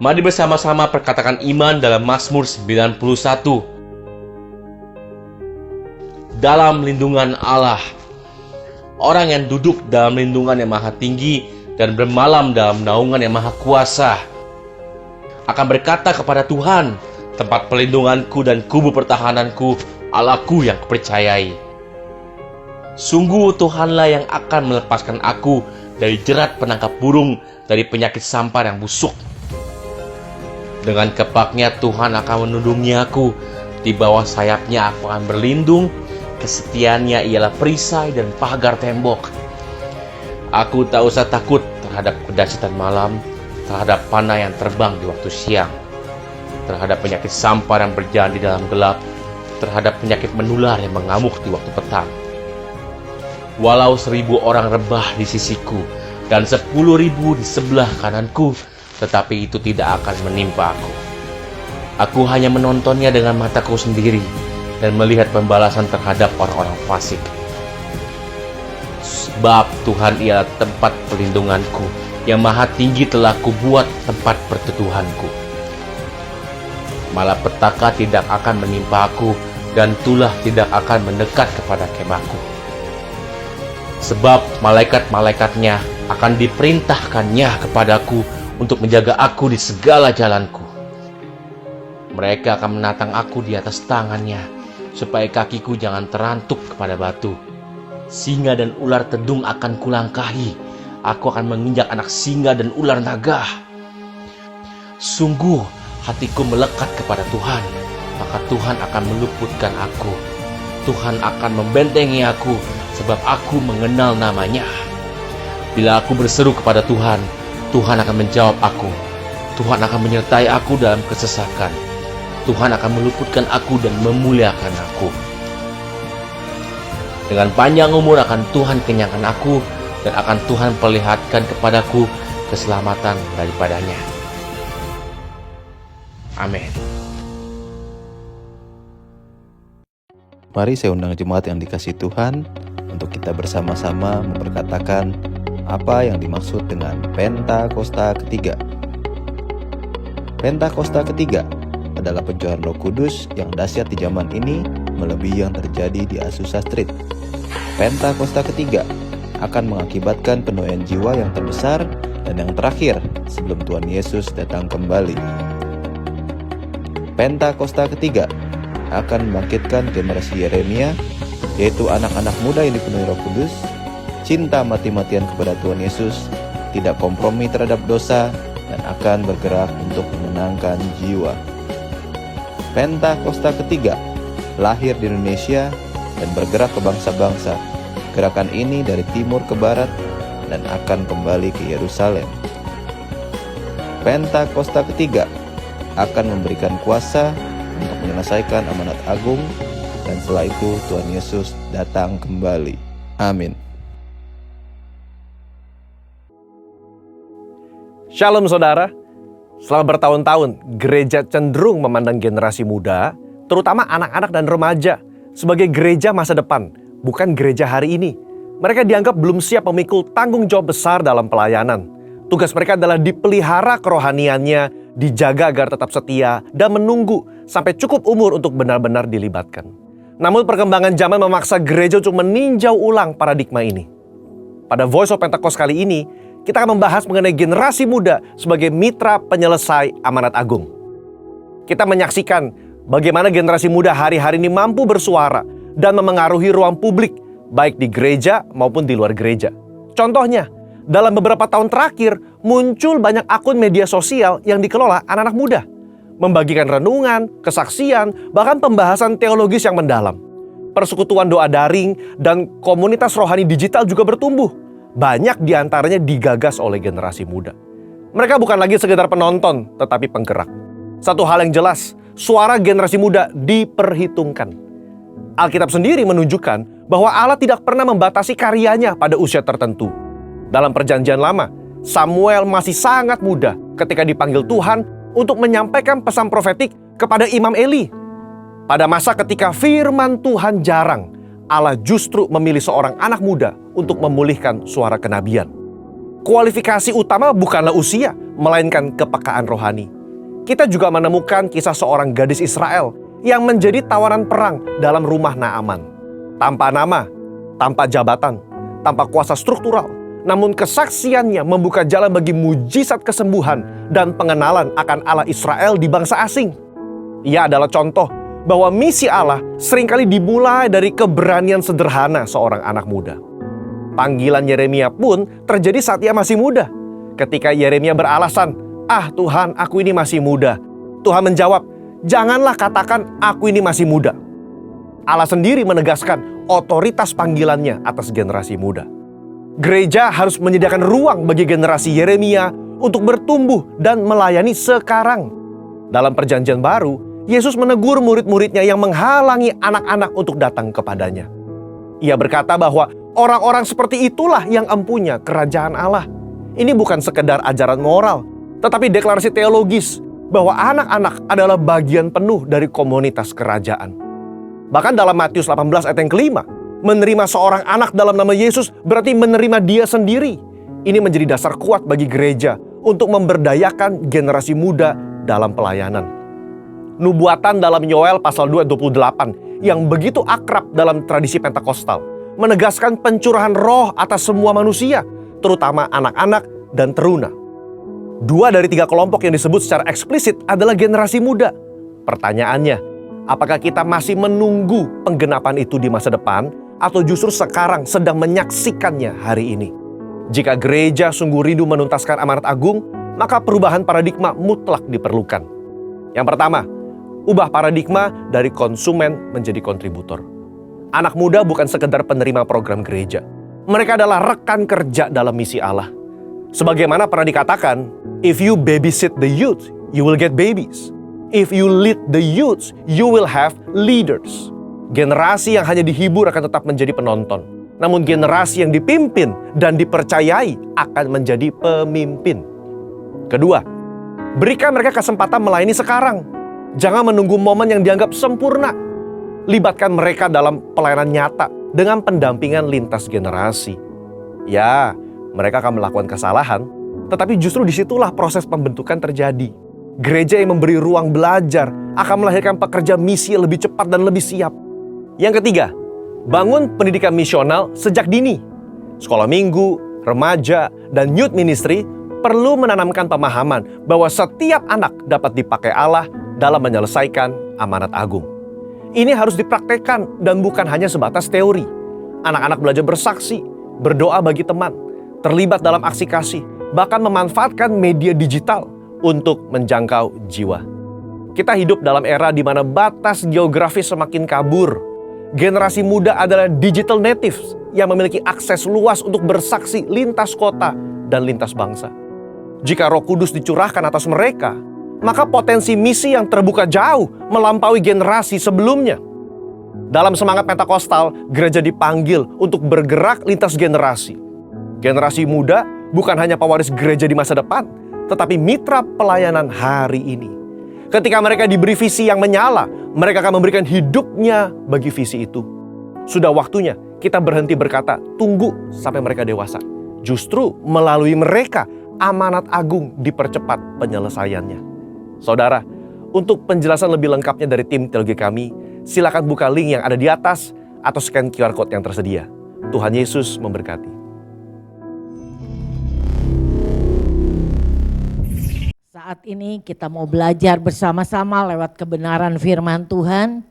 Mari bersama-sama perkatakan iman dalam Mazmur 91. Dalam lindungan Allah. Orang yang duduk dalam lindungan yang maha tinggi dan bermalam dalam naungan yang maha kuasa akan berkata kepada Tuhan, tempat pelindunganku dan kubu pertahananku, Allahku yang kupercayai. Sungguh Tuhanlah yang akan melepaskan aku dari jerat penangkap burung, dari penyakit sampar yang busuk. Dengan kepaknya Tuhan akan menundungi aku, di bawah sayapnya aku akan berlindung, kesetiaannya ialah perisai dan pagar tembok. Aku tak usah takut terhadap kedahsyatan malam, terhadap panah yang terbang di waktu siang, terhadap penyakit sampar yang berjalan di dalam gelap, terhadap penyakit menular yang mengamuk di waktu petang. Walau 1000 orang rebah di sisiku dan 10.000 di sebelah kananku, tetapi itu tidak akan menimpa aku. Aku hanya menontonnya dengan mataku sendiri dan melihat pembalasan terhadap orang-orang fasik. Sebab Tuhan ialah tempat perlindunganku, yang maha tinggi telah kubuat tempat perteduhanku. Malapetaka tidak akan menimpa aku, dan tulah tidak akan mendekat kepada kemahku. Sebab malaikat-malaikatnya akan diperintahkannya kepadaku untuk menjaga aku di segala jalanku. Mereka akan menatang aku di atas tangannya, supaya kakiku jangan terantuk kepada batu. Singa dan ular tedung akan kulangkahi. Aku akan menginjak anak singa dan ular naga. Sungguh hatiku melekat kepada Tuhan, maka Tuhan akan meluputkan aku. Tuhan akan membentengi aku, sebab aku mengenal namanya. Bila aku berseru kepada Tuhan, Tuhan akan menjawab aku. Tuhan akan menyertai aku dalam kesesakan. Tuhan akan meluputkan aku dan memuliakan aku. Dengan panjang umur akan Tuhan kenyangkan aku, dan akan Tuhan perlihatkan kepadaku keselamatan daripadanya. Amin. Mari saya undang jemaat yang dikasihi Tuhan untuk kita bersama-sama memperkatakan apa yang dimaksud dengan Pentakosta ketiga. Pentakosta ketiga adalah pencurahan Roh Kudus yang dahsyat di zaman ini melebihi yang terjadi di Azusa Street. Pentakosta ketiga akan mengakibatkan penuaian jiwa yang terbesar dan yang terakhir sebelum Tuhan Yesus datang kembali. Pentakosta ketiga akan membangkitkan generasi Yeremia, yaitu anak-anak muda yang dipenuhi Roh Kudus, cinta mati-matian kepada Tuhan Yesus, tidak kompromi terhadap dosa, dan akan bergerak untuk memenangkan jiwa. Pentakosta ketiga lahir di Indonesia dan bergerak ke bangsa-bangsa. Gerakan ini dari timur ke barat dan akan kembali ke Yerusalem. Pentakosta ketiga akan memberikan kuasa untuk menyelesaikan amanat agung, dan setelah itu Tuhan Yesus datang kembali. Amin. Shalom saudara. Selama bertahun-tahun, gereja cenderung memandang generasi muda, terutama anak-anak dan remaja, sebagai gereja masa depan, bukan gereja hari ini. Mereka dianggap belum siap memikul tanggung jawab besar dalam pelayanan. Tugas mereka adalah dipelihara kerohaniannya, dijaga agar tetap setia, dan menunggu sampai cukup umur untuk benar-benar dilibatkan. Namun perkembangan zaman memaksa gereja untuk meninjau ulang paradigma ini. Pada Voice of Pentecost kali ini, kita akan membahas mengenai generasi muda sebagai mitra penyelesai amanat agung. Kita menyaksikan bagaimana generasi muda hari-hari ini mampu bersuara dan memengaruhi ruang publik, baik di gereja maupun di luar gereja. Contohnya, dalam beberapa tahun terakhir, muncul banyak akun media sosial yang dikelola anak-anak muda, membagikan renungan, kesaksian, bahkan pembahasan teologis yang mendalam. Persekutuan doa daring dan komunitas rohani digital juga bertumbuh. Banyak diantaranya digagas oleh generasi muda. Mereka bukan lagi sekedar penonton, tetapi penggerak. Satu hal yang jelas, suara generasi muda diperhitungkan. Alkitab sendiri menunjukkan bahwa Allah tidak pernah membatasi karyanya pada usia tertentu. Dalam perjanjian lama, Samuel masih sangat muda ketika dipanggil Tuhan untuk menyampaikan pesan profetik kepada Imam Eli. Pada masa ketika firman Tuhan jarang, Allah justru memilih seorang anak muda untuk memulihkan suara kenabian. Kualifikasi utama bukanlah usia, melainkan kepekaan rohani. Kita juga menemukan kisah seorang gadis Israel yang menjadi tawanan perang dalam rumah Naaman. Tanpa nama, tanpa jabatan, tanpa kuasa struktural, namun kesaksiannya membuka jalan bagi mujizat kesembuhan dan pengenalan akan Allah Israel di bangsa asing. Ia adalah contoh bahwa misi Allah seringkali dimulai dari keberanian sederhana seorang anak muda. Panggilan Yeremia pun terjadi saat ia masih muda. Ketika Yeremia beralasan, "Ah Tuhan, aku ini masih muda." Tuhan menjawab, "Janganlah katakan aku ini masih muda." Allah sendiri menegaskan otoritas panggilannya atas generasi muda. Gereja harus menyediakan ruang bagi generasi Yeremia untuk bertumbuh dan melayani sekarang. Dalam Perjanjian Baru, Yesus menegur murid-muridnya yang menghalangi anak-anak untuk datang kepadanya. Ia berkata bahwa orang-orang seperti itulah yang empunya kerajaan Allah. Ini bukan sekedar ajaran moral, tetapi deklarasi teologis bahwa anak-anak adalah bagian penuh dari komunitas kerajaan. Bahkan dalam Matius 18 ayat yang kelima, menerima seorang anak dalam nama Yesus berarti menerima dia sendiri. Ini menjadi dasar kuat bagi gereja untuk memberdayakan generasi muda dalam pelayanan. Nubuatan dalam Yoel pasal 2 ayat 28 yang begitu akrab dalam tradisi Pentakosta menegaskan pencurahan roh atas semua manusia, terutama anak-anak dan teruna. 2 dari 3 kelompok yang disebut secara eksplisit adalah generasi muda. Pertanyaannya, apakah kita masih menunggu penggenapan itu di masa depan atau justru sekarang sedang menyaksikannya hari ini? Jika gereja sungguh rindu menuntaskan amanat agung, maka perubahan paradigma mutlak diperlukan. Yang pertama, ubah paradigma dari konsumen menjadi kontributor. Anak muda bukan sekedar penerima program gereja. Mereka adalah rekan kerja dalam misi Allah. Sebagaimana pernah dikatakan, if you babysit the youth, you will get babies. If you lead the youth, you will have leaders. Generasi yang hanya dihibur akan tetap menjadi penonton. Namun generasi yang dipimpin dan dipercayai akan menjadi pemimpin. Kedua, berikan mereka kesempatan melayani sekarang. Jangan menunggu momen yang dianggap sempurna. Libatkan mereka dalam pelayanan nyata dengan pendampingan lintas generasi. Ya, mereka akan melakukan kesalahan, tetapi justru disitulah proses pembentukan terjadi. Gereja yang memberi ruang belajar akan melahirkan pekerja misi yang lebih cepat dan lebih siap. Yang ketiga, bangun pendidikan misional sejak dini. Sekolah minggu, remaja, dan youth ministry perlu menanamkan pemahaman bahwa setiap anak dapat dipakai Allah dalam menyelesaikan amanat agung. Ini harus dipraktekkan dan bukan hanya sebatas teori. Anak-anak belajar bersaksi, berdoa bagi teman, terlibat dalam aksi kasih, bahkan memanfaatkan media digital untuk menjangkau jiwa. Kita hidup dalam era di mana batas geografis semakin kabur. Generasi muda adalah digital natives yang memiliki akses luas untuk bersaksi lintas kota dan lintas bangsa. Jika Roh Kudus dicurahkan atas mereka, maka potensi misi yang terbuka jauh melampaui generasi sebelumnya. Dalam semangat Pentakostal, gereja dipanggil untuk bergerak lintas generasi. Generasi muda bukan hanya pewaris gereja di masa depan, tetapi mitra pelayanan hari ini. Ketika mereka diberi visi yang menyala, mereka akan memberikan hidupnya bagi visi itu. Sudah waktunya kita berhenti berkata, tunggu sampai mereka dewasa. Justru melalui mereka, amanat agung dipercepat penyelesaiannya. Saudara, untuk penjelasan lebih lengkapnya dari tim teologi kami, silakan buka link yang ada di atas atau scan QR Code yang tersedia. Tuhan Yesus memberkati. Saat ini kita mau belajar bersama-sama lewat kebenaran firman Tuhan,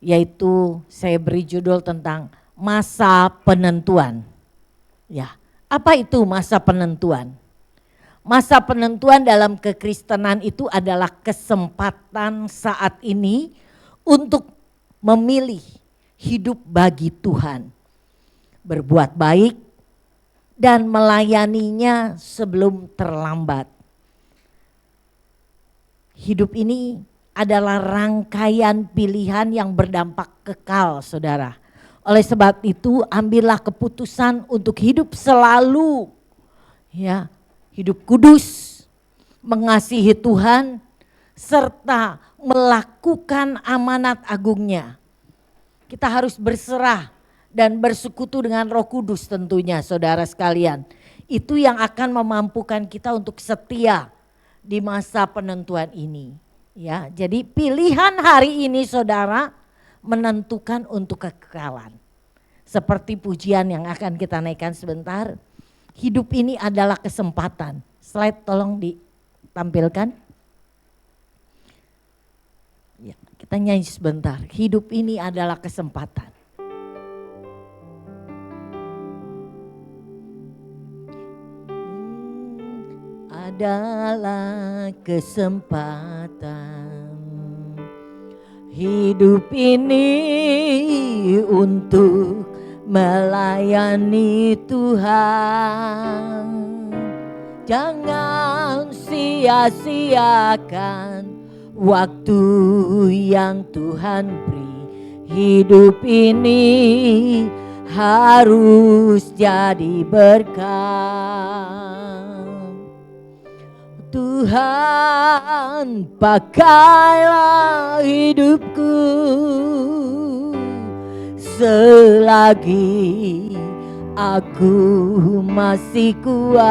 yaitu saya beri judul tentang masa penentuan. Ya, apa itu masa penentuan? Masa penentuan dalam kekristenan itu adalah kesempatan saat ini untuk memilih hidup bagi Tuhan, berbuat baik dan melayaninya sebelum terlambat. Hidup ini adalah rangkaian pilihan yang berdampak kekal, saudara. Oleh sebab itu, ambillah keputusan untuk hidup selalu, ya, hidup kudus, mengasihi Tuhan, serta melakukan amanat agungnya. Kita harus berserah dan bersekutu dengan Roh Kudus tentunya saudara sekalian. Itu yang akan memampukan kita untuk setia di masa penentuan ini. Ya, jadi pilihan hari ini saudara menentukan untuk kekekalan. Seperti pujian yang akan kita naikkan sebentar. Hidup ini adalah kesempatan. Slide tolong ditampilkan. Ya, kita nyanyi sebentar. Hidup ini adalah kesempatan. Adalah kesempatan. Hidup ini untuk melayani Tuhan. Jangan sia-siakan waktu yang Tuhan beri. Hidup ini harus jadi berkat. Tuhan, pakailah hidupku selagi aku masih kuat.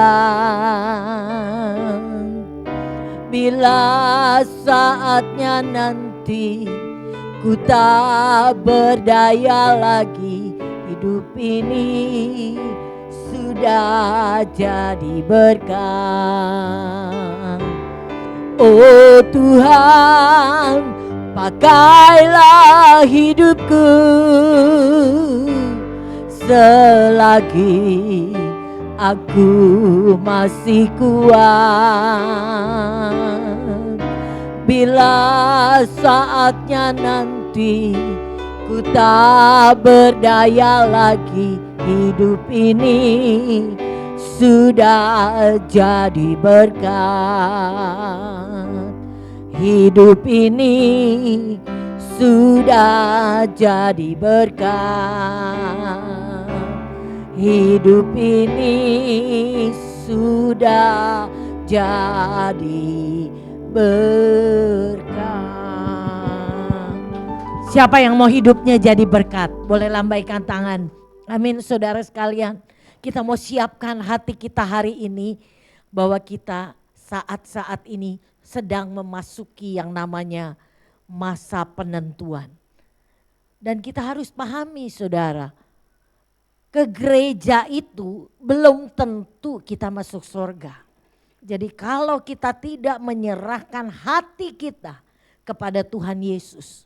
Bila saatnya nanti ku tak berdaya lagi, hidup ini sudah jadi berkat. Oh Tuhan, pakailah hidupku selagi aku masih kuat. Bila saatnya nanti ku tak berdaya lagi, hidup ini sudah jadi berkat. Hidup ini sudah jadi berkat. Hidup ini sudah jadi berkat. Siapa yang mau hidupnya jadi berkat? Boleh lambaikan tangan. Amin saudara sekalian. Kita mau siapkan hati kita hari ini bahwa kita saat-saat ini sedang memasuki yang namanya masa penentuan. Dan kita harus pahami saudara, ke gereja itu belum tentu kita masuk surga. Jadi kalau kita tidak menyerahkan hati kita kepada Tuhan Yesus,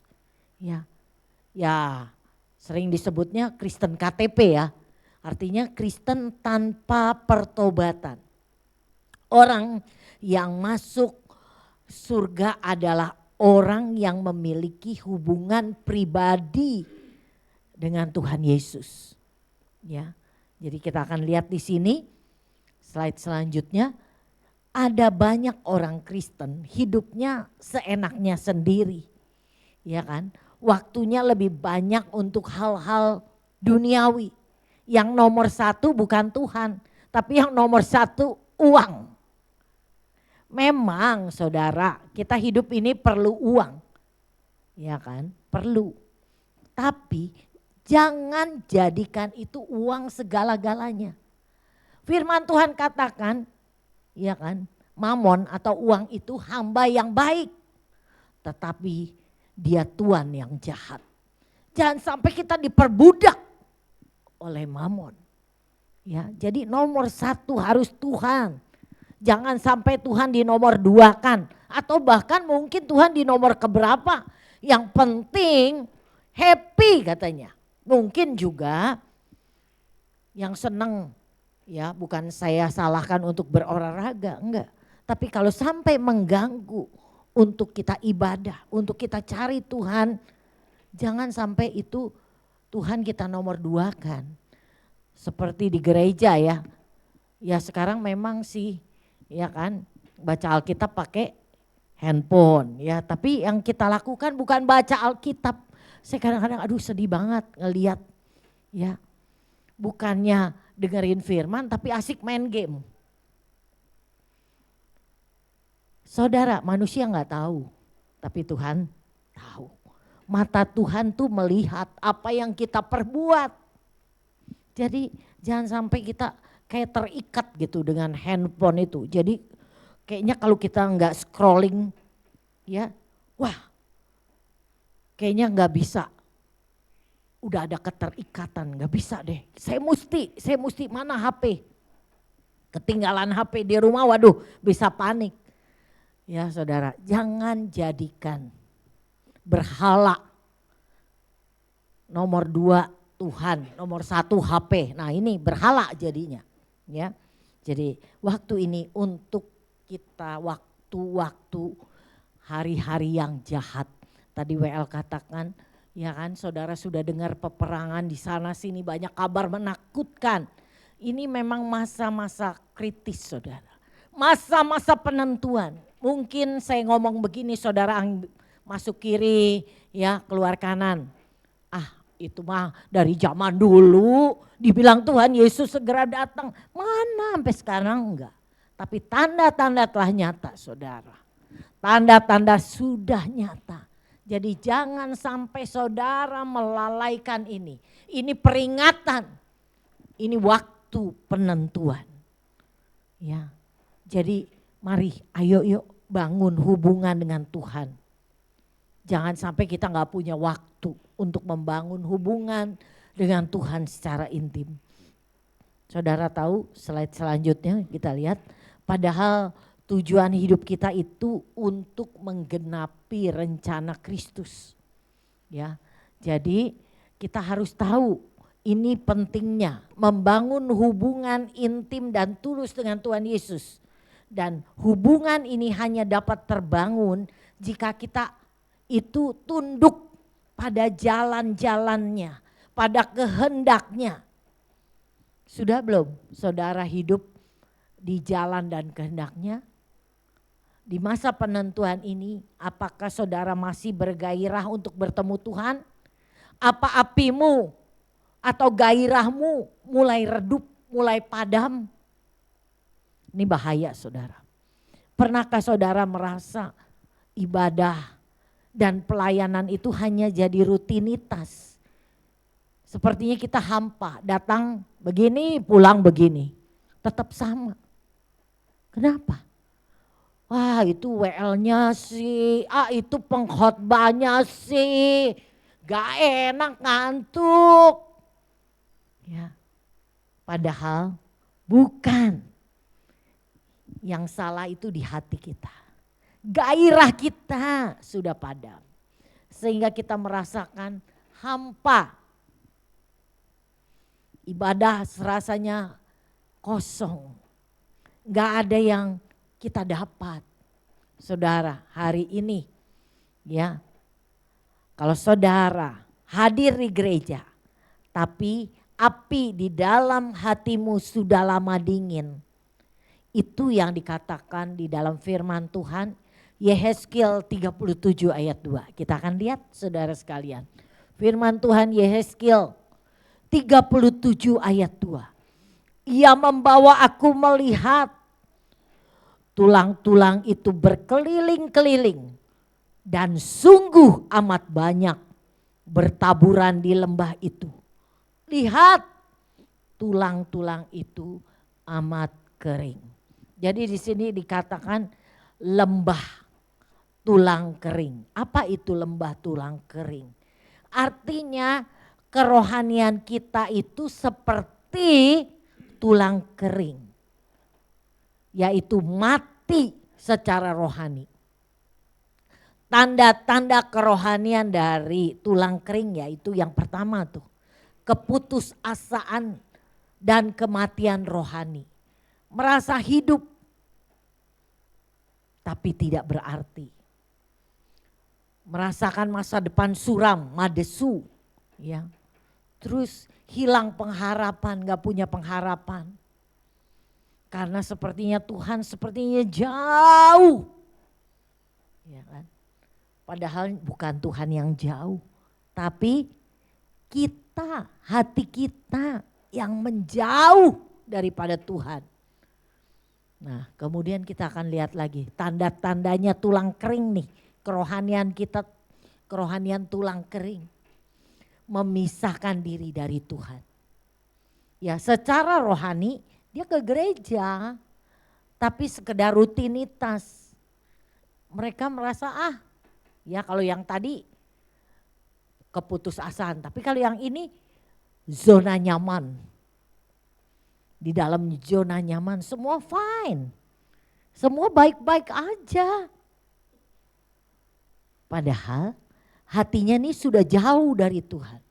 ya sering disebutnya Kristen KTP ya, artinya Kristen tanpa pertobatan. Orang yang masuk surga adalah orang yang memiliki hubungan pribadi dengan Tuhan Yesus. Ya, jadi kita akan lihat di sini slide selanjutnya. Ada banyak orang Kristen hidupnya seenaknya sendiri, ya kan? Waktunya lebih banyak untuk hal-hal duniawi. Yang nomor satu bukan Tuhan, tapi yang nomor satu uang. Memang saudara, kita hidup ini perlu uang, ya kan? Perlu. Tapi jangan jadikan itu uang segala-galanya. Firman Tuhan katakan, ya kan? Mamon atau uang itu hamba yang baik, tetapi dia tuan yang jahat. Jangan sampai kita diperbudak oleh mamon. Ya, jadi nomor satu harus Tuhan. Jangan sampai Tuhan di nomor dua kan. Atau bahkan mungkin Tuhan di nomor keberapa. Yang penting happy katanya. Mungkin juga yang senang, ya bukan saya salahkan untuk berolahraga, enggak. Tapi kalau sampai mengganggu untuk kita ibadah, untuk kita cari Tuhan. Jangan sampai itu Tuhan kita nomor dua kan. Seperti di gereja ya. Ya sekarang memang sih, ya kan, baca Alkitab pakai handphone ya, tapi yang kita lakukan bukan baca Alkitab. Saya kadang-kadang aduh sedih banget ngeliat ya, bukannya dengerin firman tapi asik main game. Saudara, manusia nggak tahu, tapi Tuhan tahu. Mata Tuhan tuh melihat apa yang kita perbuat. Jadi jangan sampai kita kayak terikat gitu dengan handphone itu. Jadi kayaknya kalau kita nggak scrolling ya, wah kayaknya nggak bisa. Udah ada keterikatan, nggak bisa deh. Saya mesti mana HP? Ketinggalan HP di rumah, waduh bisa panik. Ya saudara, jangan jadikan berhala nomor 2 Tuhan, nomor 1 HP. Nah ini berhala jadinya. Ya, jadi waktu ini untuk kita waktu-waktu hari-hari yang jahat. Tadi WL katakan, ya kan saudara sudah dengar peperangan di sana sini banyak kabar menakutkan. Ini memang masa-masa kritis saudara. Masa-masa penentuan. Mungkin saya ngomong begini saudara masuk kiri ya keluar kanan. Ah itu mah dari zaman dulu dibilang Tuhan Yesus segera datang. Mana sampai sekarang enggak. Tapi tanda-tanda telah nyata saudara. Tanda-tanda sudah nyata. Jadi jangan sampai saudara melalaikan ini. Ini peringatan. Ini waktu penentuan. Ya. Jadi mari ayo yuk bangun hubungan dengan Tuhan. Jangan sampai kita gak punya waktu untuk membangun hubungan dengan Tuhan secara intim. Saudara tahu slide selanjutnya kita lihat. Padahal tujuan hidup kita itu untuk menggenapi rencana Kristus. Ya, jadi kita harus tahu ini pentingnya membangun hubungan intim dan tulus dengan Tuhan Yesus. Dan hubungan ini hanya dapat terbangun jika kita itu tunduk pada jalan-jalannya, pada kehendaknya. Sudah belum saudara hidup di jalan dan kehendaknya? Di masa penentuan ini apakah saudara masih bergairah untuk bertemu Tuhan? Apa apimu atau gairahmu mulai redup, mulai padam? Ini bahaya saudara. Pernahkah saudara merasa ibadah dan pelayanan itu hanya jadi rutinitas? Sepertinya kita hampa, datang begini, pulang begini. Tetap sama. Kenapa? Wah itu WL-nya sih, itu pengkhotbahnya sih. Gak enak, ngantuk. Ya, padahal bukan. Yang salah itu di hati kita. Gairah kita sudah padam. Sehingga kita merasakan hampa. Ibadah rasanya kosong. Gak ada yang kita dapat. Saudara hari ini ya. Kalau saudara hadir di gereja. Tapi api di dalam hatimu sudah lama dingin. Itu yang dikatakan di dalam firman Tuhan Yehezkiel 37 ayat 2. Kita akan lihat saudara sekalian. Firman Tuhan Yehezkiel 37 ayat 2. Ia membawa aku melihat tulang-tulang itu berkeliling-keliling dan sungguh amat banyak bertaburan di lembah itu. Lihat tulang-tulang itu amat kering. Jadi di sini dikatakan lembah tulang kering. Apa itu lembah tulang kering? Artinya kerohanian kita itu seperti tulang kering. Yaitu mati secara rohani. Tanda-tanda kerohanian dari tulang kering yaitu yang pertama tuh. Keputusasaan dan kematian rohani. Merasa hidup tapi tidak berarti. Merasakan masa depan suram, madesu. Ya. Terus hilang pengharapan, gak punya pengharapan. Karena sepertinya Tuhan sepertinya jauh. Ya kan? Padahal bukan Tuhan yang jauh. Tapi kita, hati kita yang menjauh daripada Tuhan. Nah kemudian kita akan lihat lagi tanda-tandanya tulang kering nih. Kerohanian kita, kerohanian tulang kering. Memisahkan diri dari Tuhan. Ya secara rohani dia ke gereja, tapi sekedar rutinitas. Mereka merasa ya kalau yang tadi keputusasaan, tapi kalau yang ini zona nyaman. Di dalam zona nyaman semua fine, semua baik-baik aja. Padahal hatinya ini sudah jauh dari Tuhan.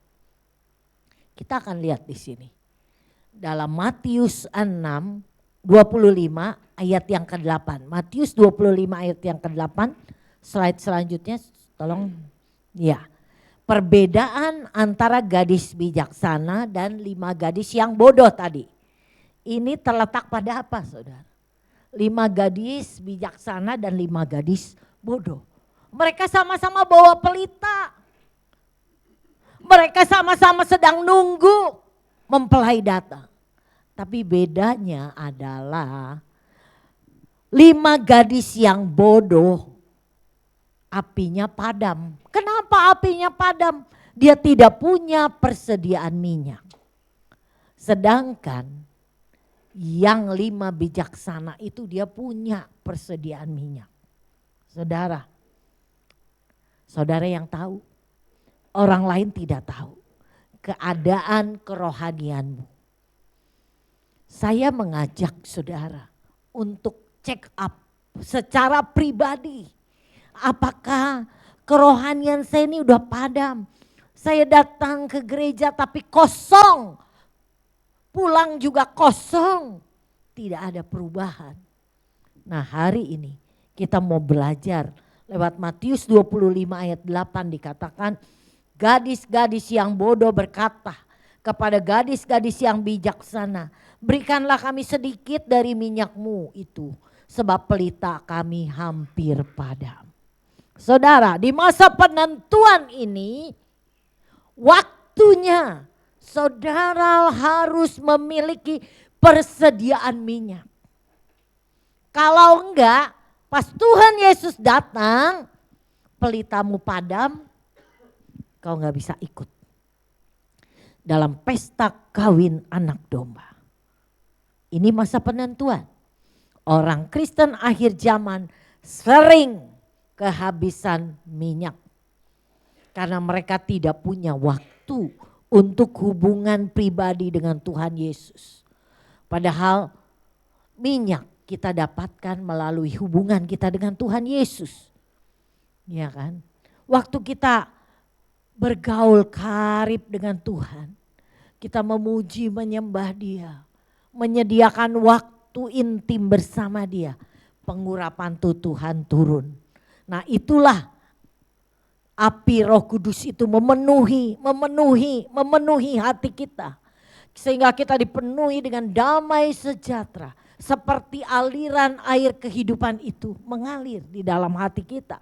Kita akan lihat di sini. Dalam Matius 6, 25 ayat yang ke-8. Matius 25 ayat yang ke-8. Slide selanjutnya tolong. Ya. Perbedaan antara gadis bijaksana dan 5 gadis yang bodoh tadi. Ini terletak pada apa saudara? 5 gadis bijaksana dan 5 gadis bodoh. Mereka sama-sama bawa pelita. Mereka sama-sama sedang nunggu mempelai datang. Tapi bedanya adalah 5 gadis yang bodoh apinya padam. Kenapa apinya padam? Dia tidak punya persediaan minyak. Sedangkan yang 5 bijaksana itu dia punya persediaan minyak. Saudara yang tahu, orang lain tidak tahu keadaan kerohanianmu. Saya mengajak saudara untuk check up secara pribadi. Apakah kerohanian saya ini udah padam? Saya datang ke gereja tapi kosong. Pulang juga kosong. Tidak ada perubahan. Nah hari ini kita mau belajar lewat Matius 25 ayat 8 dikatakan, gadis-gadis yang bodoh berkata kepada gadis-gadis yang bijaksana, berikanlah kami sedikit dari minyakmu itu, sebab pelita kami hampir padam. Saudara, di masa penentuan ini, waktunya saudara harus memiliki persediaan minyak. Kalau enggak, pas Tuhan Yesus datang, pelitamu padam, kau enggak bisa ikut dalam pesta kawin anak domba. Ini masa penentuan. Orang Kristen akhir zaman sering kehabisan minyak. Karena mereka tidak punya waktu untuk hubungan pribadi dengan Tuhan Yesus. Padahal minyak kita dapatkan melalui hubungan kita dengan Tuhan Yesus. Ya kan? Waktu kita bergaul karib dengan Tuhan, kita memuji menyembah Dia, menyediakan waktu intim bersama Dia, pengurapan Tuhan turun. Nah itulah api Roh Kudus itu memenuhi hati kita. Sehingga kita dipenuhi dengan damai sejahtera. Seperti aliran air kehidupan itu mengalir di dalam hati kita.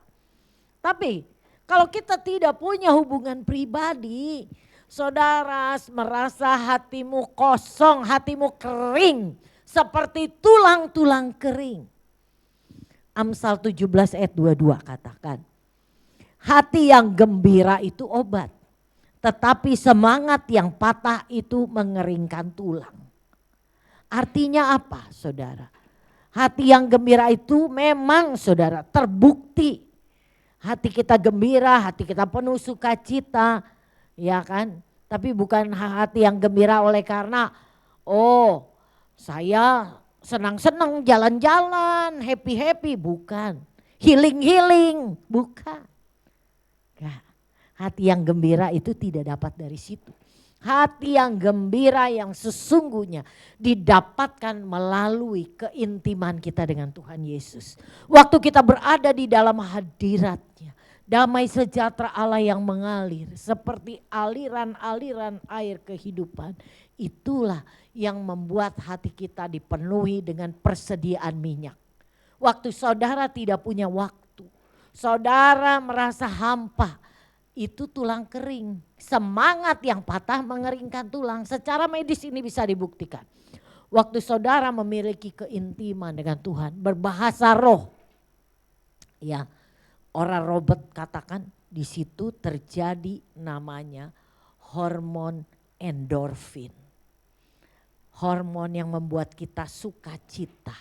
Tapi kalau kita tidak punya hubungan pribadi, saudara merasa hatimu kosong, hatimu kering. Seperti tulang-tulang kering. Amsal 17 ayat 22 katakan, hati yang gembira itu obat, tetapi semangat yang patah itu mengeringkan tulang. Artinya apa saudara? Hati yang gembira itu memang saudara terbukti. Hati kita gembira, hati kita penuh sukacita, ya kan? Tapi bukan hati yang gembira oleh karena, saya senang-senang jalan-jalan, happy-happy, bukan. Healing-healing, bukan. Nah, hati yang gembira itu tidak dapat dari situ. Hati yang gembira yang sesungguhnya didapatkan melalui keintiman kita dengan Tuhan Yesus. Waktu kita berada di dalam hadirat-Nya, damai sejahtera Allah yang mengalir seperti aliran-aliran air kehidupan. Itulah yang membuat hati kita dipenuhi dengan persediaan minyak. Waktu saudara tidak punya waktu, saudara merasa hampa, itu tulang kering. Semangat yang patah mengeringkan tulang. Secara medis ini bisa dibuktikan. Waktu saudara memiliki keintiman dengan Tuhan, berbahasa roh. Ya, orang Robert katakan di situ terjadi namanya hormon endorfin. hormon yang membuat kita sukacita,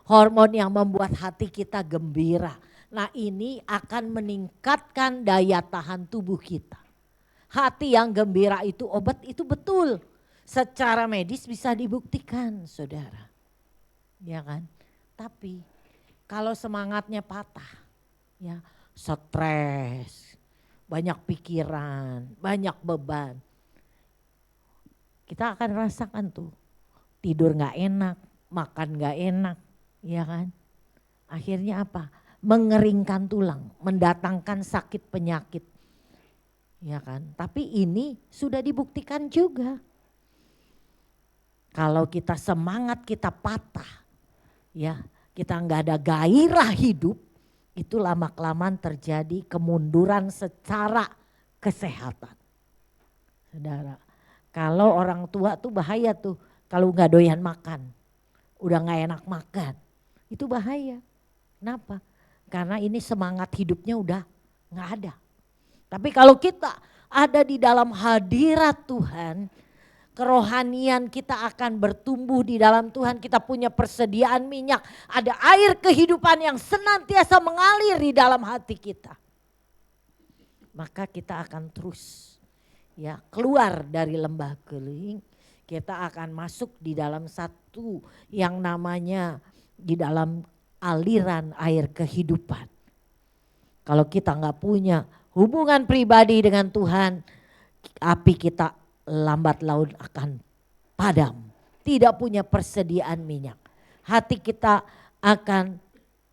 hormon yang membuat hati kita gembira. Nah, ini akan meningkatkan daya tahan tubuh kita. Hati yang gembira itu obat, itu betul. Secara medis bisa dibuktikan, saudara. Ya kan? Tapi kalau semangatnya patah, ya, stres, banyak pikiran, banyak beban, kita akan rasakan tuh tidur gak enak, makan gak enak, ya kan? Akhirnya apa? Mengeringkan tulang, mendatangkan sakit penyakit, ya kan? Tapi ini sudah dibuktikan juga. Kalau kita semangat kita patah, ya, kita nggak ada gairah hidup, itu lama-kelamaan terjadi kemunduran secara kesehatan. Saudara, kalau orang tua tuh bahaya tuh, kalau nggak doyan makan, udah nggak enak makan, itu bahaya. Kenapa? Karena ini semangat hidupnya udah nggak ada. Tapi kalau kita ada di dalam hadirat Tuhan, kerohanian kita akan bertumbuh di dalam Tuhan. Kita punya persediaan minyak. Ada air kehidupan yang senantiasa mengalir di dalam hati kita. Maka kita akan terus, ya, keluar dari lembah kering. Kita akan masuk di dalam satu yang namanya di dalam aliran air kehidupan. Kalau kita nggak punya hubungan pribadi dengan Tuhan, api kita lambat laun akan padam. Tidak punya persediaan minyak. Hati kita akan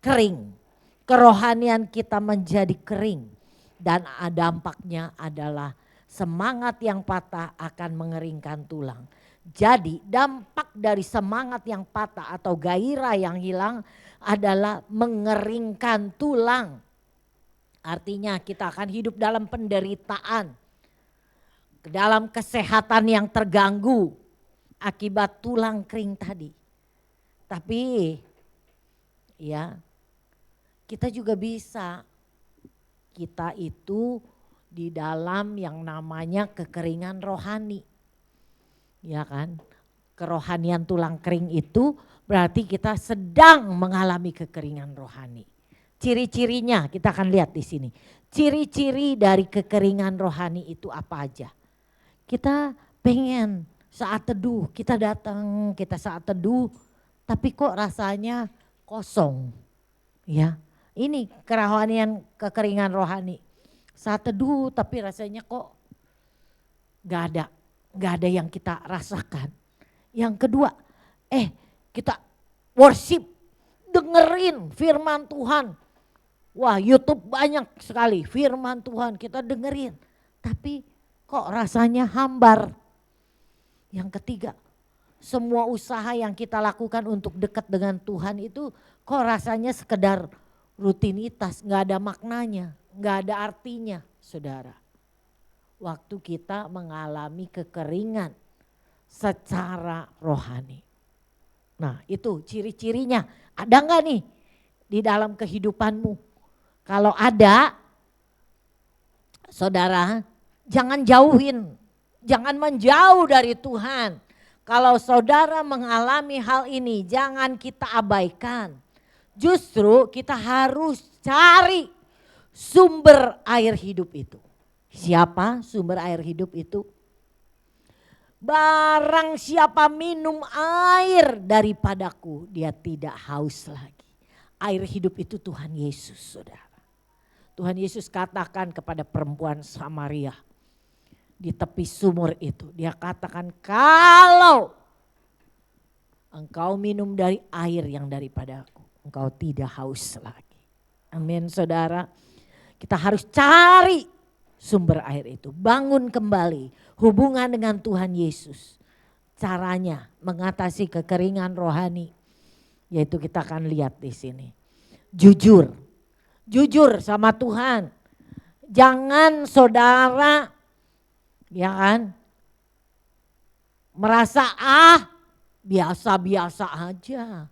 kering. Kerohanian kita menjadi kering. Dan dampaknya adalah semangat yang patah akan mengeringkan tulang. Jadi dampak dari semangat yang patah atau gairah yang hilang adalah mengeringkan tulang. Artinya kita akan hidup dalam penderitaan, dalam kesehatan yang terganggu akibat tulang kering tadi. Tapi ya, kita juga bisa, kita itu di dalam yang namanya kekeringan rohani. Ya kan? Kerohanian tulang kering itu berarti kita sedang mengalami kekeringan rohani. Ciri-cirinya kita akan lihat di sini. Ciri-ciri dari kekeringan rohani itu apa aja? Kita pengen saat teduh, kita datang, kita saat teduh, tapi kok rasanya kosong. Ya, ini kerohanian kekeringan rohani. Saat teduh tapi rasanya kok gak ada yang kita rasakan. Yang kedua, kita worship, dengerin firman Tuhan. Wah, YouTube banyak sekali firman Tuhan kita dengerin. Tapi kok rasanya hambar. Yang ketiga, semua usaha yang kita lakukan untuk dekat dengan Tuhan itu kok rasanya sekedar rutinitas, gak ada maknanya, gak ada artinya, saudara. Waktu kita mengalami kekeringan secara rohani. Nah, itu ciri-cirinya. Ada gak nih di dalam kehidupanmu? Kalau ada, saudara, jangan jauhin, jangan menjauh dari Tuhan. Kalau saudara mengalami hal ini, jangan kita abaikan. Justru kita harus cari sumber air hidup itu. Siapa sumber air hidup itu? Barang siapa minum air daripadaku, dia tidak haus lagi. Air hidup itu Tuhan Yesus, saudara. Tuhan Yesus katakan kepada perempuan Samaria di tepi sumur itu. Dia katakan, kalau engkau minum dari air yang daripadaku, engkau tidak haus lagi. Amin, saudara. Kita harus cari sumber air itu. Bangun kembali hubungan dengan Tuhan Yesus. Caranya mengatasi kekeringan rohani, yaitu kita akan lihat di sini. Jujur sama Tuhan. Jangan saudara, ya kan, merasa biasa-biasa aja.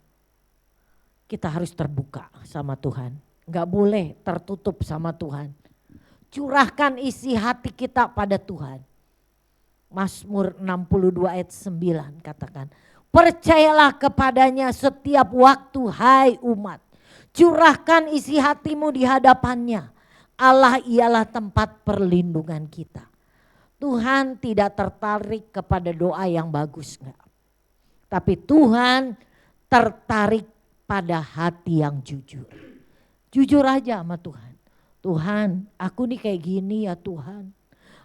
Kita harus terbuka sama Tuhan. Gak boleh tertutup sama Tuhan. Curahkan isi hati kita pada Tuhan. Mazmur 62 ayat 9 katakan, Percayalah kepadanya setiap waktu, hai umat. Curahkan isi hatimu di hadapannya. Allah ialah tempat perlindungan kita. Tuhan tidak tertarik kepada doa yang bagus, enggak. Tapi Tuhan tertarik pada hati yang jujur. Jujur aja sama Tuhan. Tuhan, aku nih kayak gini ya Tuhan.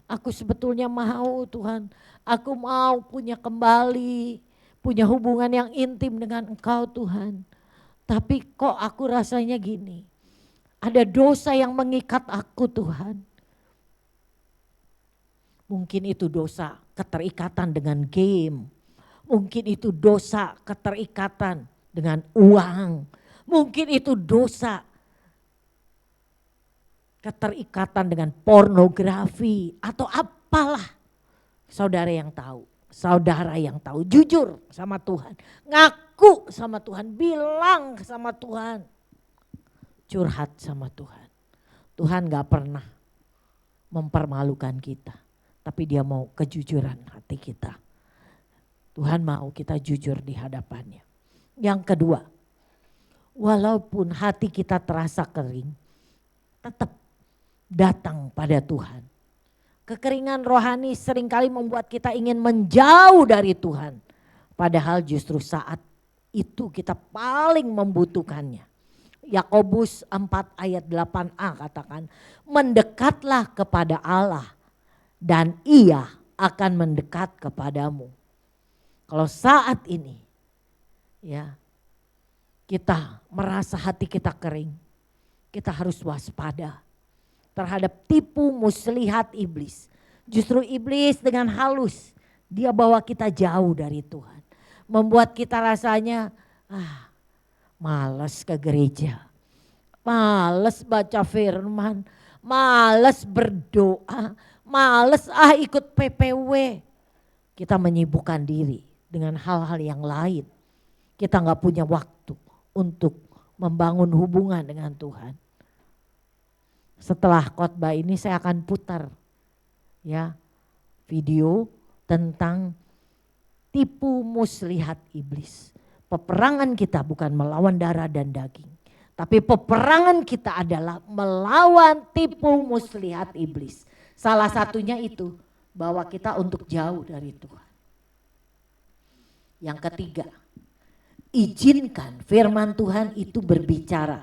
Aku sebetulnya mau Tuhan. Aku mau punya kembali, punya hubungan yang intim dengan Engkau Tuhan. Tapi kok aku rasanya gini. Ada dosa yang mengikat aku Tuhan. Mungkin itu dosa keterikatan dengan game. Mungkin itu dosa keterikatan dengan uang. Mungkin itu dosa keterikatan dengan pornografi atau apalah. Saudara yang tahu. Saudara yang tahu. Jujur sama Tuhan. Ngaku sama Tuhan. Bilang sama Tuhan. Curhat sama Tuhan. Tuhan gak pernah mempermalukan kita. Tapi dia mau kejujuran hati kita. Tuhan mau kita jujur di hadapannya. Yang kedua, walaupun hati kita terasa kering, tetap datang pada Tuhan. Kekeringan rohani seringkali membuat kita ingin menjauh dari Tuhan. Padahal justru saat itu kita paling membutuhkannya. Yakobus 4 ayat 8a katakan, mendekatlah kepada Allah dan Ia akan mendekat kepadamu. Kalau saat ini ya kita merasa hati kita kering, kita harus waspada terhadap tipu muslihat iblis. Justru iblis dengan halus dia bawa kita jauh dari Tuhan. Membuat kita rasanya malas ke gereja, malas baca firman, malas berdoa, malas ikut PPW. Kita menyibukkan diri dengan hal-hal yang lain. Kita gak punya waktu untuk membangun hubungan dengan Tuhan. Setelah khotbah ini saya akan putar ya video tentang tipu muslihat iblis. Peperangan kita bukan melawan darah dan daging. Tapi peperangan kita adalah melawan tipu muslihat iblis. Salah satunya itu bawa kita untuk jauh dari Tuhan. Yang ketiga, izinkan firman Tuhan itu berbicara.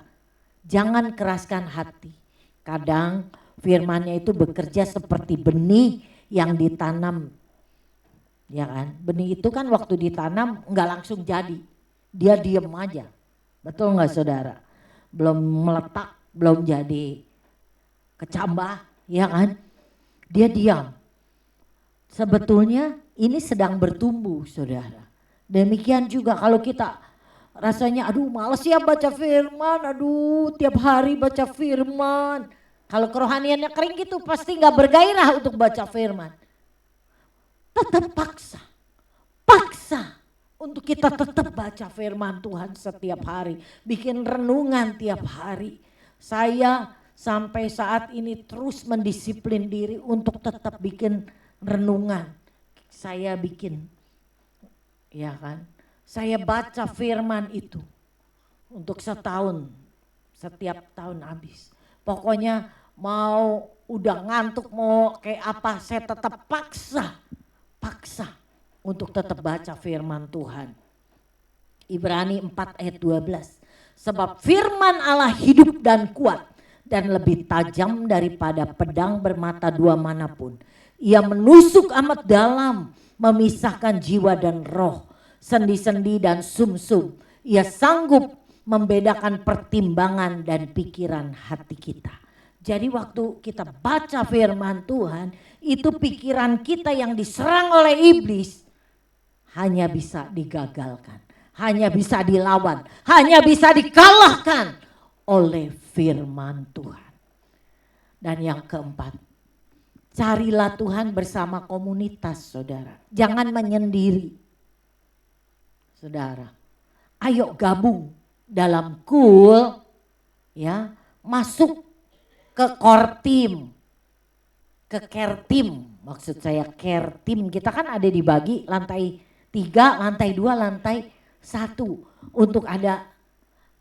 Jangan keraskan hati. Kadang firmannya itu bekerja seperti benih yang ditanam. Ya kan? Benih itu kan waktu ditanam enggak langsung jadi. Dia diem aja. Betul enggak saudara? Belum meletak, belum jadi kecambah, ya kan? Dia diam. Sebetulnya ini sedang bertumbuh saudara. Demikian juga kalau kita rasanya aduh males ya baca firman, aduh tiap hari baca firman. Kalau kerohaniannya kering gitu pasti gak bergairah untuk baca firman. Tetap paksa untuk kita tetap baca firman Tuhan setiap hari. Bikin renungan tiap hari. Saya sampai saat ini terus mendisiplin diri untuk tetap bikin renungan. Saya bikin, ya kan. Saya baca firman itu untuk setahun, setiap tahun habis. Pokoknya mau udah ngantuk mau kayak apa saya tetap paksa untuk tetap baca firman Tuhan. Ibrani 4 ayat 12. Sebab firman Allah hidup dan kuat dan lebih tajam daripada pedang bermata dua manapun. Ia menusuk amat dalam, memisahkan jiwa dan roh, sendi-sendi dan sumsum. Ia sanggup membedakan pertimbangan dan pikiran hati kita. Jadi waktu kita baca firman Tuhan, itu pikiran kita yang diserang oleh iblis hanya bisa digagalkan, hanya bisa dilawan, hanya bisa dikalahkan oleh firman Tuhan. Dan yang keempat, carilah Tuhan bersama komunitas saudara, jangan menyendiri. Saudara, ayo gabung dalam cool, ya, masuk ke core team, ke care team, maksud saya care team kita kan ada dibagi lantai 3, lantai 2, lantai 1 untuk ada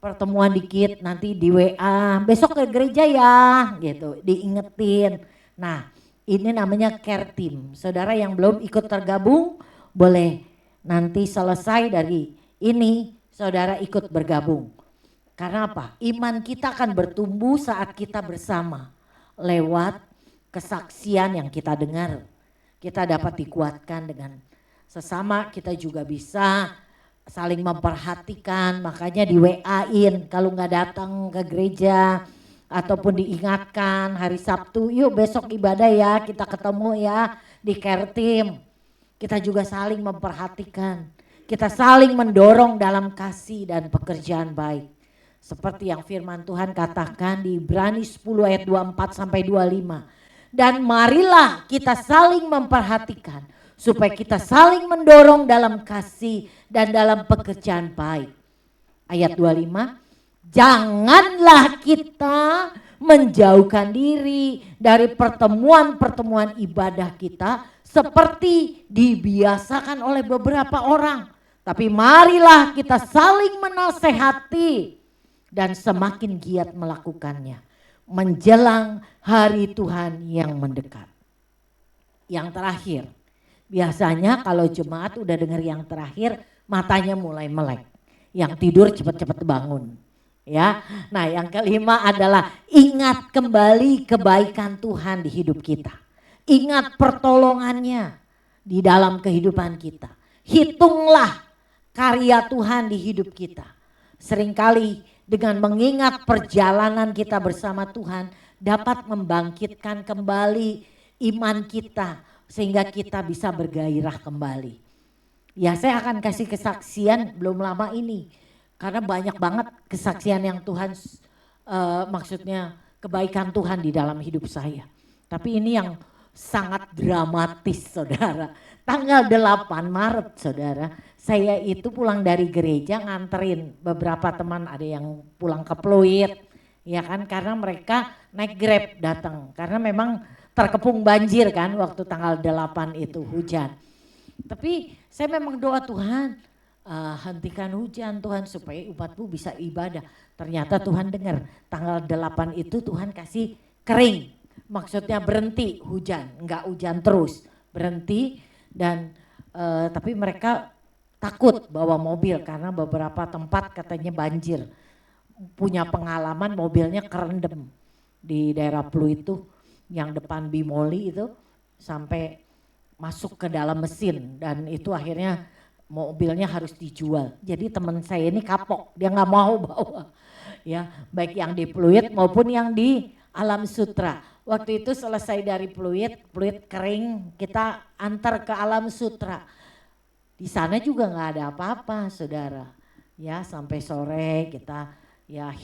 pertemuan dikit nanti di WA, besok ke gereja ya gitu, diingetin. Nah ini namanya care team. Saudara yang belum ikut tergabung boleh nanti selesai dari ini saudara ikut bergabung. Karena apa? Iman kita akan bertumbuh saat kita bersama lewat kesaksian yang kita dengar. Kita dapat dikuatkan dengan sesama, kita juga bisa saling memperhatikan, makanya di WA-in kalau nggak datang ke gereja ataupun diingatkan hari Sabtu, yuk besok ibadah ya, kita ketemu ya di care team. Kita juga saling memperhatikan, kita saling mendorong dalam kasih dan pekerjaan baik. Seperti yang firman Tuhan katakan di Ibrani 10 ayat 24 sampai 25. Dan marilah kita saling memperhatikan supaya kita saling mendorong dalam kasih dan dalam pekerjaan baik. Ayat 25, janganlah kita menjauhkan diri dari pertemuan-pertemuan ibadah kita seperti dibiasakan oleh beberapa orang. Tapi marilah kita saling menasehati dan semakin giat melakukannya menjelang hari Tuhan yang mendekat. Yang terakhir, biasanya kalau jemaat udah dengar yang terakhir matanya mulai melek. Yang tidur cepat-cepat bangun. Ya. Nah, yang kelima adalah ingat kembali kebaikan Tuhan di hidup kita. Ingat pertolongannya di dalam kehidupan kita. Hitunglah karya Tuhan di hidup kita. Seringkali dengan mengingat perjalanan kita bersama Tuhan dapat membangkitkan kembali iman kita sehingga kita bisa bergairah kembali. Ya, saya akan kasih kesaksian belum lama ini karena banyak banget kesaksian yang Tuhan maksudnya kebaikan Tuhan di dalam hidup saya. Tapi ini yang sangat dramatis saudara. Tanggal 8 Maret saudara, saya itu pulang dari gereja nganterin beberapa teman, ada yang pulang ke Pluit, ya kan, karena mereka naik Grab datang. Karena memang terkepung banjir kan waktu tanggal 8 itu hujan. Tapi saya memang doa Tuhan, hentikan hujan Tuhan supaya umatmu bisa ibadah. Ternyata Tuhan dengar, tanggal 8 itu Tuhan kasih kering. Maksudnya berhenti hujan, enggak hujan terus, berhenti. Dan tapi mereka takut bawa mobil karena beberapa tempat katanya banjir. Punya pengalaman mobilnya kerendam di daerah Pluit itu, yang depan Bimoli itu sampai masuk ke dalam mesin dan itu akhirnya mobilnya harus dijual. Jadi teman saya ini kapok, dia nggak mau bawa, ya baik yang di Pluit maupun yang di Alam Sutra. Waktu itu selesai dari Pluit kering, kita antar ke Alam Sutra. Di sana juga nggak ada apa-apa, saudara. Ya sampai sore kita ya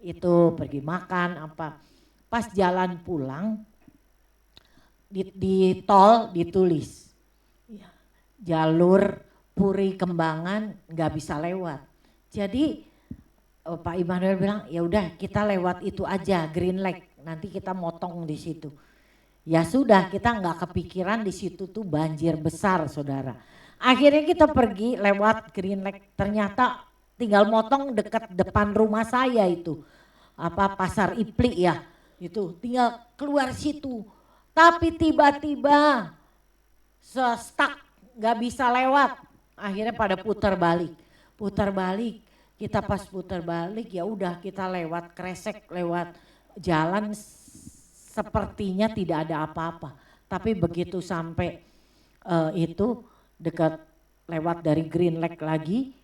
itu pergi makan apa. Pas jalan pulang di tol ditulis ya, jalur Puri Kembangan nggak bisa lewat. Jadi Pak Immanuel bilang ya udah kita lewat itu aja Green Lake. Nanti kita motong di situ. Ya sudah, kita nggak kepikiran di situ tuh banjir besar, saudara. Akhirnya kita pergi lewat Green Lake. Ternyata tinggal motong dekat depan rumah saya itu, apa Pasar Ipli ya, itu tinggal keluar situ. Tapi tiba-tiba stuck, nggak bisa lewat. Akhirnya pada putar balik. Kita pas putar balik ya udah kita lewat kresek, lewat jalan sepertinya tidak ada apa-apa. Tapi begitu sampai itu dekat lewat dari Green Lake lagi,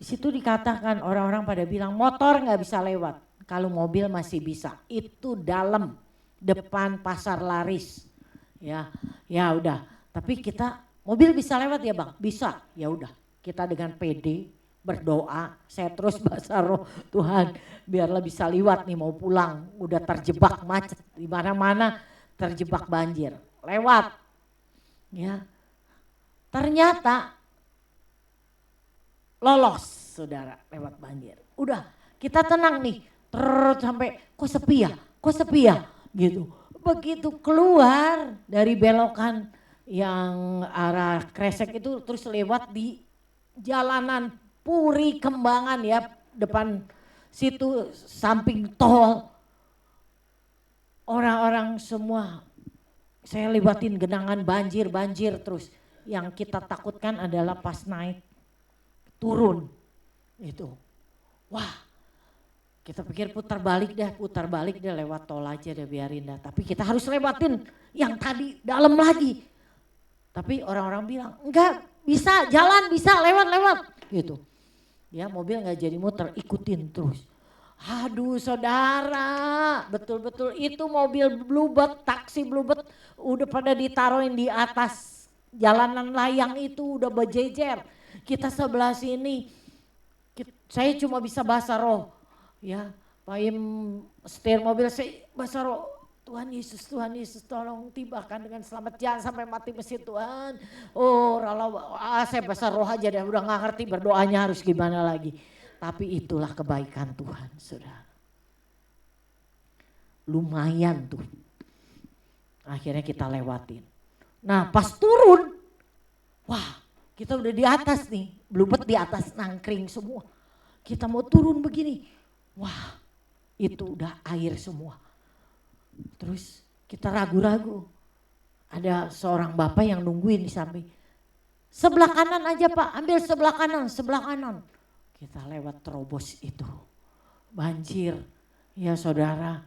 di situ dikatakan orang-orang pada bilang motor nggak bisa lewat, kalau mobil masih bisa. Itu dalam depan pasar laris, ya udah. Tapi kita mobil bisa lewat ya bang, bisa. Ya udah, kita dengan PD berdoa, saya terus bahasa roh, Tuhan biarlah bisa lewat nih mau pulang, udah terjebak macet di mana-mana, terjebak banjir, lewat, ya ternyata lolos saudara lewat banjir, udah kita tenang nih, terus sampai kok sepi ya gitu, begitu keluar dari belokan yang arah Kresek itu terus lewat di jalanan Puri Kembangan ya, depan situ samping tol. Orang-orang semua saya lewatin genangan banjir terus. Yang kita takutkan adalah pas naik turun itu. Wah, kita pikir putar balik deh lewat tol aja deh, biarin dah. Tapi kita harus lewatin yang tadi dalam lagi. Tapi orang-orang bilang enggak bisa jalan, bisa lewat gitu. Ya mobil nggak jadi muter, ikutin terus. Aduh saudara, betul-betul itu mobil Bluebird, taksi Bluebird udah pada ditaruhin di atas jalanan layang itu, udah berjejer. Kita sebelah sini, saya cuma bisa bahasa roh. Ya, Paim setir mobil saya bahasa roh. Tuhan Yesus tolong tibakan dengan selamat, jangan sampai mati mesin Tuhan. Oh saya bahasa roh aja deh, udah gak ngerti berdoanya harus gimana lagi. Tapi itulah kebaikan Tuhan, saudara. Lumayan tuh. Akhirnya kita lewatin. Nah pas turun, wah kita udah di atas nih, Bluebird di atas nangkring semua. Kita mau turun begini, wah itu udah air semua. Terus kita ragu-ragu, ada seorang bapak yang nungguin di samping. Sebelah kanan aja Pak, ambil sebelah kanan. Kita lewat terobos itu, banjir. Ya saudara,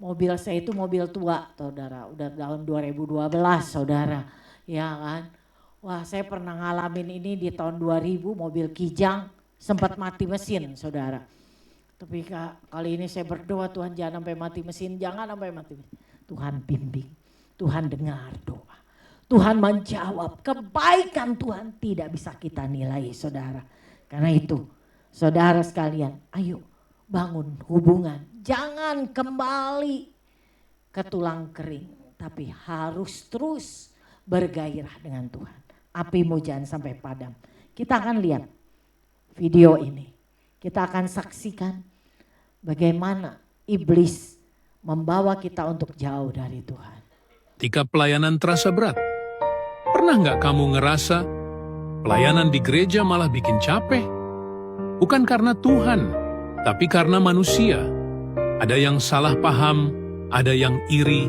mobil saya itu mobil tua saudara, udah tahun 2012 saudara. Ya kan, wah saya pernah ngalamin ini di tahun 2000, mobil Kijang sempat mati mesin saudara. Tapi kali ini saya berdoa, Tuhan jangan sampai mati mesin, Tuhan bimbing, Tuhan dengar doa. Tuhan menjawab, kebaikan Tuhan tidak bisa kita nilai saudara. Karena itu saudara sekalian, ayo bangun hubungan. Jangan kembali ke tulang kering, tapi harus terus bergairah dengan Tuhan. Apimu jangan sampai padam. Kita akan lihat video ini, kita akan saksikan bagaimana iblis membawa kita untuk jauh dari Tuhan. Ketika pelayanan terasa berat, pernah nggak kamu ngerasa pelayanan di gereja malah bikin capek? Bukan karena Tuhan, tapi karena manusia. Ada yang salah paham, ada yang iri,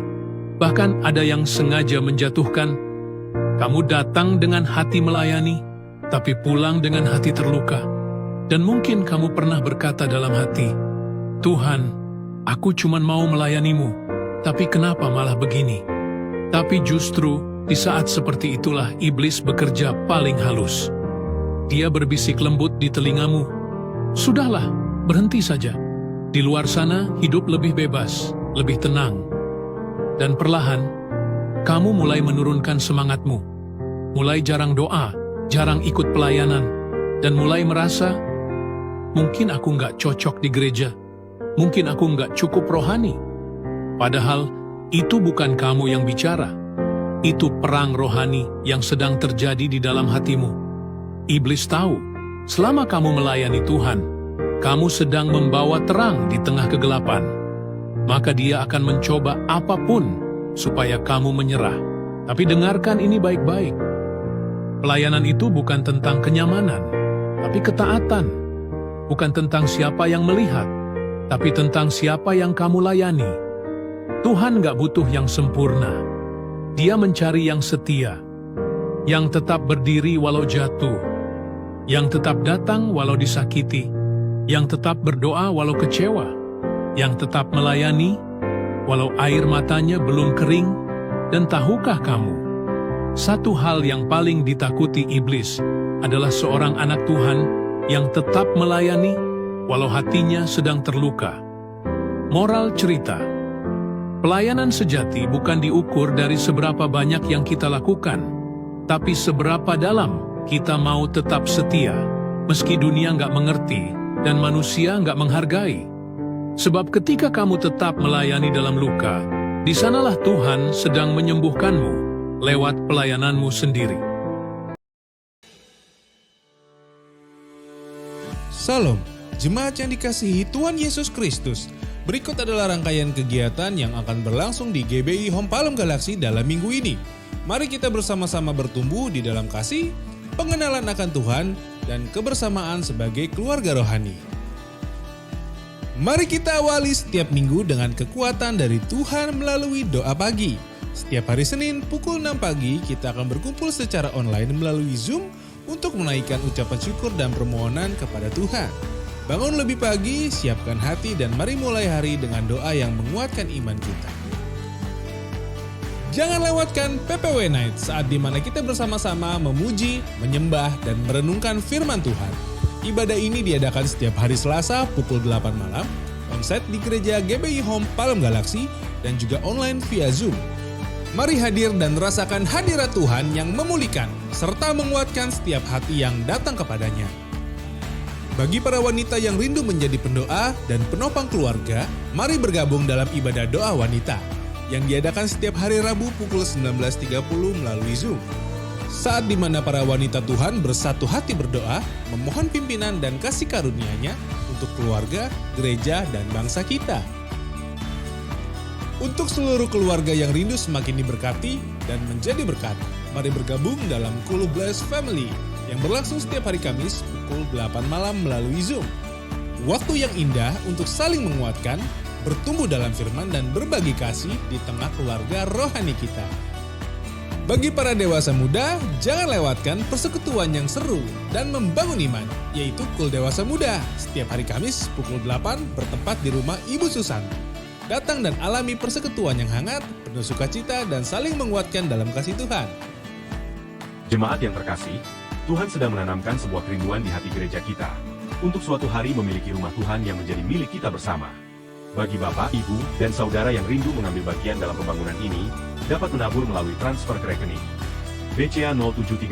bahkan ada yang sengaja menjatuhkan. Kamu datang dengan hati melayani, tapi pulang dengan hati terluka. Dan mungkin kamu pernah berkata dalam hati, Tuhan, aku cuma mau melayanimu, tapi kenapa malah begini? Tapi justru di saat seperti itulah iblis bekerja paling halus. Dia berbisik lembut di telingamu, sudahlah, berhenti saja. Di luar sana hidup lebih bebas, lebih tenang. Dan perlahan, kamu mulai menurunkan semangatmu. Mulai jarang doa, jarang ikut pelayanan, dan mulai merasa, mungkin aku nggak cocok di gereja. Mungkin aku nggak cukup rohani. Padahal itu bukan kamu yang bicara. Itu perang rohani yang sedang terjadi di dalam hatimu. Iblis tahu, selama kamu melayani Tuhan, kamu sedang membawa terang di tengah kegelapan. Maka dia akan mencoba apapun supaya kamu menyerah. Tapi dengarkan ini baik-baik. Pelayanan itu bukan tentang kenyamanan, tapi ketaatan. Bukan tentang siapa yang melihat, tapi tentang siapa yang kamu layani. Tuhan gak butuh yang sempurna. Dia mencari yang setia, yang tetap berdiri walau jatuh, yang tetap datang walau disakiti, yang tetap berdoa walau kecewa, yang tetap melayani walau air matanya belum kering. Dan tahukah kamu, satu hal yang paling ditakuti iblis adalah seorang anak Tuhan yang tetap melayani walau hatinya sedang terluka. Moral cerita, pelayanan sejati bukan diukur dari seberapa banyak yang kita lakukan, tapi seberapa dalam kita mau tetap setia, meski dunia nggak mengerti dan manusia nggak menghargai. Sebab ketika kamu tetap melayani dalam luka, di sanalah Tuhan sedang menyembuhkanmu lewat pelayananmu sendiri. Salam, jemaat yang dikasihi Tuhan Yesus Kristus. Berikut adalah rangkaian kegiatan yang akan berlangsung di GBI Home Palem Galaksi dalam minggu ini. Mari kita bersama-sama bertumbuh di dalam kasih, pengenalan akan Tuhan, dan kebersamaan sebagai keluarga rohani. Mari kita awali setiap minggu dengan kekuatan dari Tuhan melalui doa pagi. Setiap hari Senin pukul 6 pagi kita akan berkumpul secara online melalui Zoom untuk menaikkan ucapan syukur dan permohonan kepada Tuhan. Bangun lebih pagi, siapkan hati dan mari mulai hari dengan doa yang menguatkan iman kita. Jangan lewatkan PPW Night saat dimana kita bersama-sama memuji, menyembah, dan merenungkan firman Tuhan. Ibadah ini diadakan setiap hari Selasa pukul 8 malam, onsite di gereja GBI Home Palem Galaksi, dan juga online via Zoom. Mari hadir dan rasakan hadirat Tuhan yang memulihkan, serta menguatkan setiap hati yang datang kepadanya. Bagi para wanita yang rindu menjadi pendoa dan penopang keluarga, mari bergabung dalam ibadah doa wanita yang diadakan setiap hari Rabu pukul 19.30 melalui Zoom. Saat di mana para wanita Tuhan bersatu hati berdoa, memohon pimpinan dan kasih karunia-Nya untuk keluarga, gereja, dan bangsa kita. Untuk seluruh keluarga yang rindu semakin diberkati dan menjadi berkat, mari bergabung dalam Cool Bless Family yang berlangsung setiap hari Kamis pukul 8 malam melalui Zoom. Waktu yang indah untuk saling menguatkan, bertumbuh dalam firman dan berbagi kasih di tengah keluarga rohani kita. Bagi para dewasa muda, jangan lewatkan persekutuan yang seru dan membangun iman, yaitu Kul Dewasa Muda, setiap hari Kamis pukul 8 bertempat di rumah Ibu Susan. Datang dan alami persekutuan yang hangat, penuh sukacita dan saling menguatkan dalam kasih Tuhan. Jemaat yang terkasih, Tuhan sedang menanamkan sebuah kerinduan di hati gereja kita, untuk suatu hari memiliki rumah Tuhan yang menjadi milik kita bersama. Bagi Bapak, Ibu, dan Saudara yang rindu mengambil bagian dalam pembangunan ini, dapat menabur melalui transfer ke rekening BCA 0730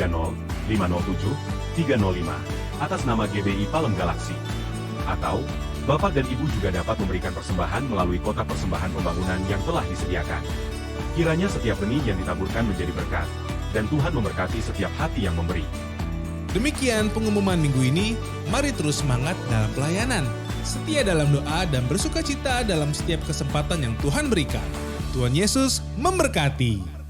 507 305 atas nama GBI Palem Galaksi. Atau, Bapak dan Ibu juga dapat memberikan persembahan melalui kotak persembahan pembangunan yang telah disediakan. Kiranya setiap benih yang ditaburkan menjadi berkat, dan Tuhan memberkati setiap hati yang memberi. Demikian pengumuman minggu ini, mari terus semangat dalam pelayanan, setia dalam doa dan bersukacita dalam setiap kesempatan yang Tuhan berikan. Tuhan Yesus memberkati.